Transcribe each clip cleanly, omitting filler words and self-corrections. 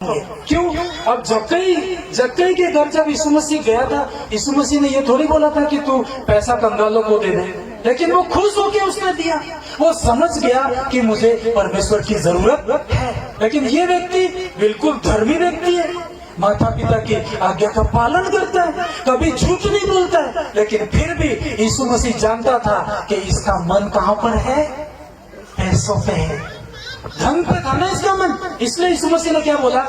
क्यों? अब जक्कई के घर जब यीशु मसीह गया था, यीशु मसीह ने ये थोड़ी बोला था कि तू पैसा कंगालों को दे दे, लेकिन वो खुश होकर उसने दिया। वो समझ गया कि मुझे परमेश्वर की जरूरत है। लेकिन ये व्यक्ति बिल्कुल धर्मी व्यक्ति है, माता पिता की आज्ञा का पालन करता है, कभी झूठ नहीं बोलता है, लेकिन फिर भी यीशु मसीह जानता था कि इसका मन कहाँ पर है? पैसों पे है, धन पे था ना इसका मन। इसलिए यीशु मसीह ने क्या बोला?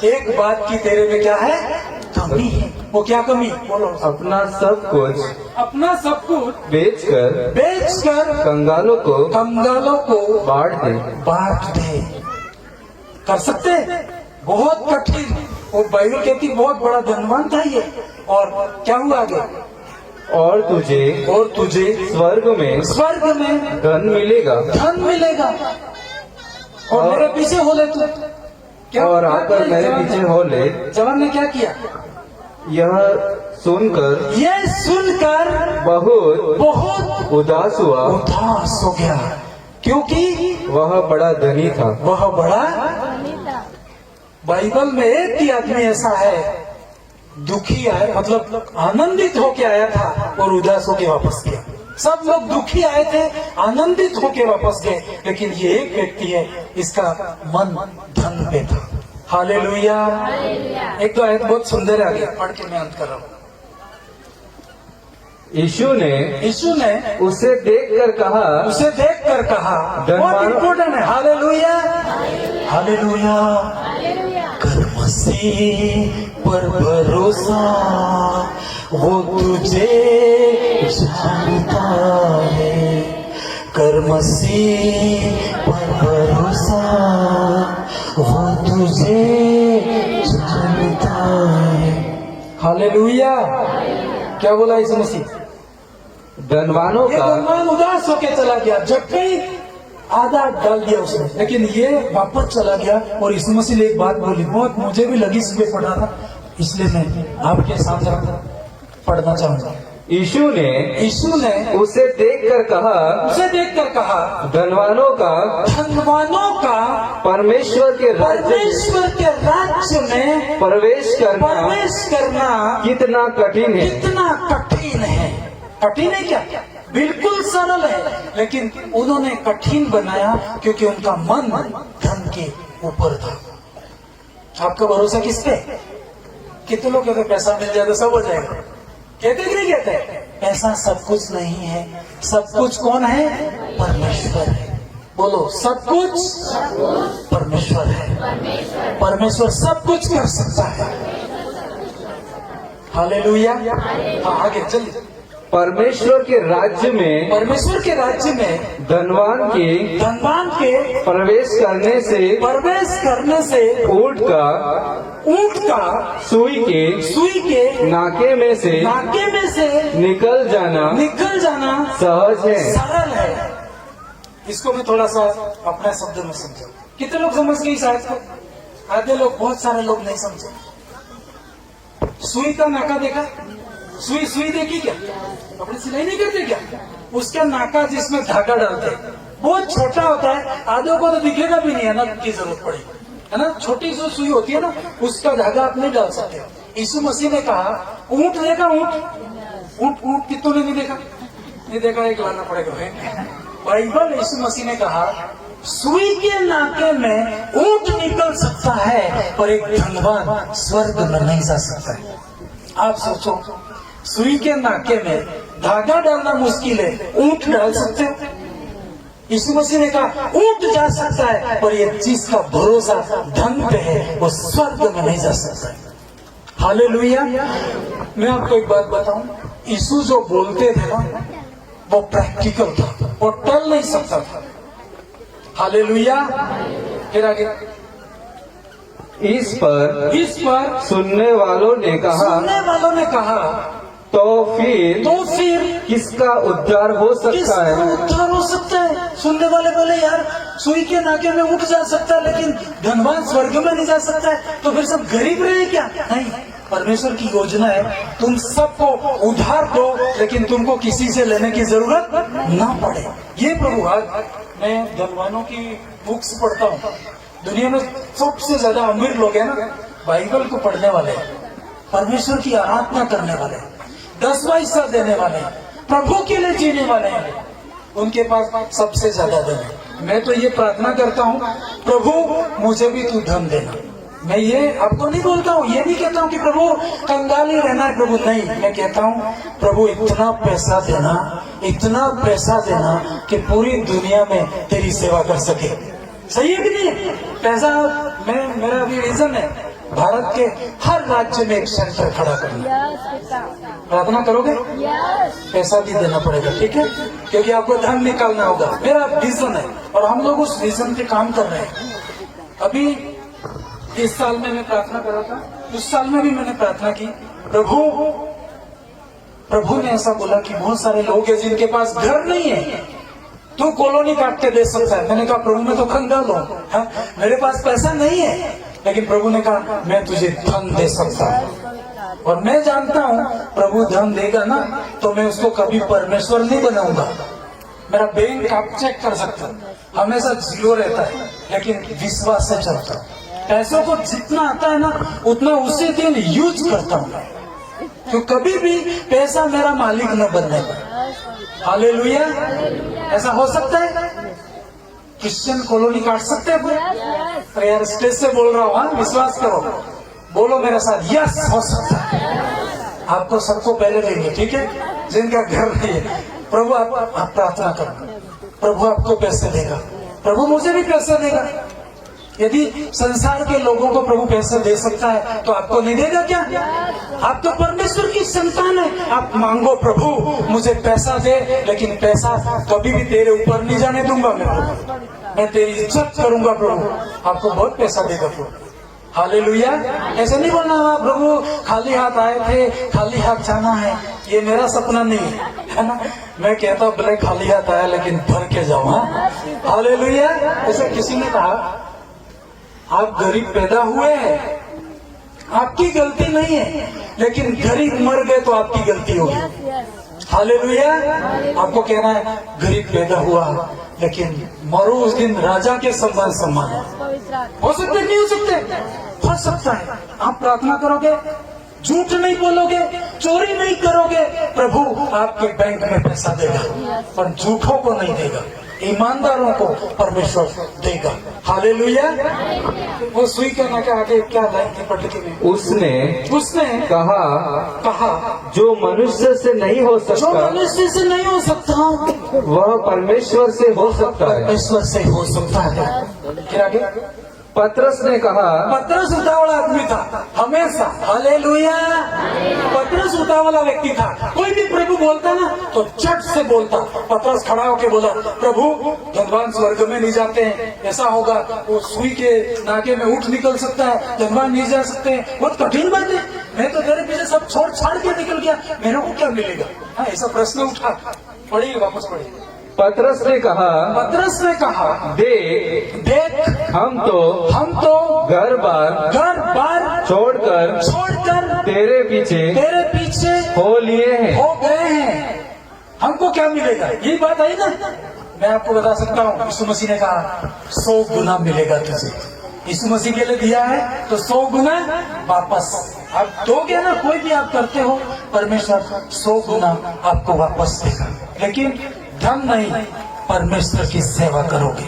एक बात की तेरे में क्या है? कमी है। वो क्या कमी? बोलो। अपना सब कुछ बेचकर कंगालों को बांट दे। कर सकते? बहुत कठिन। वो बाइबल कहती बहुत बड़ा धनवान था ये। और क्या हुआ आगे? और तुझे स्वर्ग में धन मिलेगा। और मेरे पीछे हो ले तू। क्या? और आकर मेरे पीछे हो ले। जवान ने क्या किया? यह सुनकर बहुत उदास हो गया, क्योंकि वह बड़ा धनी था। बाइबल में एक ही आदमी ऐसा है, दुखी आए, मतलब आनंदित होके आया था और उदास होके वापस गया। सब लोग दुखी आए थे, आनंदित होके वापस गए, लेकिन ये एक व्यक्ति है, इसका मन धन पे था। हालेलुया। एक दो आयत बहुत सुंदर है, आगे पढ़ के मैं अंत कर रहा हूँ। यीशु ने उसे देखकर कहा, बहुत इम्पोर्टेंट है। हालेलुया। कर मसीह पर भरोसा, वो तुझे जानता है। कर मसीह पर भरोसा, वो तुझे जानता है। हालेलुया। क्या बोला यीशु मसीह? धनवानों का धनवान उदास होके चला गया, जबकि आधा डाल दिया उसने, लेकिन ये वापस चला गया। और यीशु मसीह ने एक बात बोली, बहुत मुझे भी लगी, सुबह पढ़ा था, इसलिए मैं आपके सामने पढ़ना चाहूंगा। यीशु ने उसे देखकर कहा, धनवानों का परमेश्वर के राज्य में प्रवेश करना कितना कठिन है। कठिन है क्या? बिल्कुल सरल है, लेकिन उन्होंने कठिन बनाया क्योंकि उनका मन धन के ऊपर था। आपका भरोसा किस पे? कितने लोग कहते पैसा मिल जाए तो सब हो जाएगा? कहते कि नहीं कहते? पैसा सब कुछ नहीं है, सब कुछ कौन है? परमेश्वर है। बोलो, सब कुछ परमेश्वर है। परमेश्वर सब कुछ कर सकता है। हालेलुया। हाँ, आगे चलिए। परमेश्वर के राज्य में धनवान के प्रवेश करने से ऊंट का सुई के नाके में से निकल जाना सहज है। सरल है। इसको मैं थोड़ा सा अपने शब्द में समझाऊं। कितने लोग समझ गए इस आयत को? आधे लोग, बहुत सारे लोग नहीं समझे। सुई का नाका देखा? सुई देखी क्या? अपनी सिलाई नहीं करते क्या? उसका नाका जिसमें धागा डालते हैं बहुत छोटा होता है, आधों को तो दिखेगा भी नहीं है ना, की जरूरत पड़ेगी, है ना। छोटी जो सुई होती है ना, उसका धागा आप नहीं डाल सकते। यीशु मसीह ने कहा, ऊंट देखा? ऊंट कितनों ने नहीं देखा? एक लाना पड़ेगा। बाइबल यीशु मसीह ने कहा, सुई के नाके में ऊंट निकल सकता है, पर एक धनवान स्वर्ग में नहीं जा सकता है। आप सोचो, सुई के नाके में धागा डालना मुश्किल है, ऊंट डाल सकते हो? यीशु मसीह ने कहा ऊंट जा सकता है, पर ये जिसका भरोसा धन पे है वो स्वर्ग में नहीं जा सकता है। हालेलुया। मैं आपको एक बात बताऊं, यीशु जो बोलते थे ना, वो प्रैक्टिकल था, वो टल नहीं सकता था। हालेलुया। फिर आगे, इस पर सुनने वालों ने कहा, तो फिर किसका उद्धार हो सकता है? सुनने वाले बोले, यार सुई के नाके में उठ जा सकता है, लेकिन धनवान स्वर्ग में नहीं जा सकता है, तो फिर सब गरीब रहे क्या? नहीं, परमेश्वर की योजना है, तुम सबको उधार दो, लेकिन तुमको किसी से लेने की जरूरत ना पड़े। ये प्रभु, आज मैं धनवानों की बुक्स पढ़ता हूँ, दुनिया में सबसे ज्यादा अमीर लोग हैं ना, बाइबल को पढ़ने वाले हैं, परमेश्वर की आराधना करने वाले हैं, 10वां हिस्सा देने वाले हैं, प्रभु के लिए जीने वाले हैं, उनके पास सबसे ज्यादा धन है। मैं तो ये प्रार्थना करता हूँ, प्रभु मुझे भी तू धन देना। मैं ये आपको नहीं बोलता हूँ, ये नहीं कहता हूँ कि प्रभु कंगाली रहना है, प्रभु नहीं, मैं कहता हूँ प्रभु इतना पैसा देना, इतना पैसा देना कि पूरी दुनिया में तेरी सेवा कर सके। सही है कि नहीं? पैसा मेरा अभी विजन है भारत के हर राज्य में एक सेंटर खड़ा करना। प्रार्थना करोगे? पैसा भी देना पड़ेगा, ठीक है, क्योंकि आपको धन निकालना होगा। मेरा विजन है और हम लोग उस विजन पे काम कर रहे हैं। अभी इस साल में मैं प्रार्थना कर रहा था, उस साल में भी मैंने प्रार्थना की, प्रभु ने ऐसा बोला कि बहुत सारे लोग हैं जिनके पास घर नहीं है, तू कॉलोनी काट के दे सकता है। मैंने कहा प्रभु मैं तो कंगाल हूँ, मेरे पास पैसा नहीं है, लेकिन प्रभु ने कहा मैं तुझे धन दे सकता हूँ। और मैं जानता हूँ प्रभु धन देगा ना तो मैं उसको कभी परमेश्वर नहीं बनाऊंगा। मेरा बैंक आप चेक कर सकते हो, हमेशा जीरो रहता है, लेकिन विश्वास से चलता हूँ। पैसों को जितना आता है ना उतना उसी दिन यूज करता हूँ, तो कभी भी पैसा मेरा मालिक न बनने पाए। हालेलुया। ऐसा हो सकता है? क्रिश्चियन कॉलोनी काट सकते हैं पूरे? अरे यार स्टेज से बोल रहा हूँ, हाँ विश्वास करो, बोलो मेरे साथ, यस हो सकता है। आपको सबको पहले देंगे, ठीक है, जिनका घर नहीं है। प्रभु आप प्रार्थना करो, प्रभु आपको पैसे देगा, प्रभु मुझे भी पैसे देगा। यदि संसार के लोगों को प्रभु पैसे दे सकता है तो आपको नहीं देगा क्या? आप तो परमेश्वर की संतान है। आप मांगो प्रभु मुझे पैसा दे, लेकिन पैसा कभी भी तेरे ऊपर नहीं जाने दूंगा मैं तेरी इज्जत करूंगा प्रभु। आपको बहुत पैसा देगा प्रभु। हालेलुया। ऐसे नहीं बोलना प्रभु खाली हाथ आए थे, खाली हाथ जाना है, ये मेरा सपना नहीं है ना। मैं कहता हूँ भले खाली हाथ आया लेकिन भर के जाओ। हाँ हालेलुया। ऐसे किसी ने कहा आप गरीब पैदा हुए हैं, आपकी गलती नहीं है, लेकिन गरीब मर गए तो आपकी गलती होगी। हालेलुया। आपको कहना है गरीब पैदा हुआ लेकिन मरो उस दिन राजा के सम्मान। हो सकते नहीं हो सकते? हो सकता है। आप प्रार्थना करोगे, झूठ नहीं बोलोगे, चोरी नहीं करोगे, प्रभु आपके बैंक में पैसा देगा, पर झूठों को नहीं देगा, ईमानदारों को परमेश्वर देगा। हालेलुया। वो सुई के ना के आगे क्या लाइन थी पढ़ के में? उसने कहा जो मनुष्य से नहीं हो सकता, जो मनुष्य से नहीं हो सकता वह परमेश्वर से हो सकता है। परमेश्वर से हो सकता है। फिर आगे पतरस ने कहा, पतरस उतावला आदमी था हमेशा। हालेलुया। पतरस उतावला व्यक्ति था। कोई भी प्रभु बोलता ना तो झट से बोलता। पतरस खड़ा होके बोला प्रभु धनवान स्वर्ग में नहीं जाते हैं, ऐसा होगा, वो सुई के नाके में ऊँट निकल सकता है, धनवान नहीं जा सकते हैं, बहुत कठिन बात है। मैं तो तेरे पीछे सब छोड़ छाड़ के निकल गया, मेरे को क्या मिलेगा? हाँ ऐसा प्रश्न उठा। पढ़िए, वापस पढ़िए। पतरस ने कहा देख हम तो घर बार छोड़कर तेरे पीछे हो गए हैं। हमको क्या मिलेगा? ये बात आई ना। मैं आपको बता सकता हूँ, यीशु मसीह ने कहा 100 गुना मिलेगा तुझे। यीशु मसीह के लिए दिया है तो 100 गुना वापस आप दोगे ना। कोई भी आप करते हो परमेश्वर 100 गुना आपको वापस देगा। लेकिन धन नहीं, परमेश्वर की सेवा करोगे।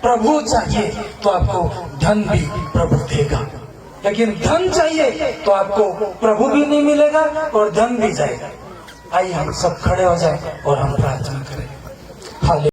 प्रभु चाहिए तो आपको धन भी प्रभु देगा, लेकिन धन चाहिए तो आपको प्रभु भी नहीं मिलेगा और धन भी जाएगा। आइए हम सब खड़े हो जाएं और हम प्रार्थना करें।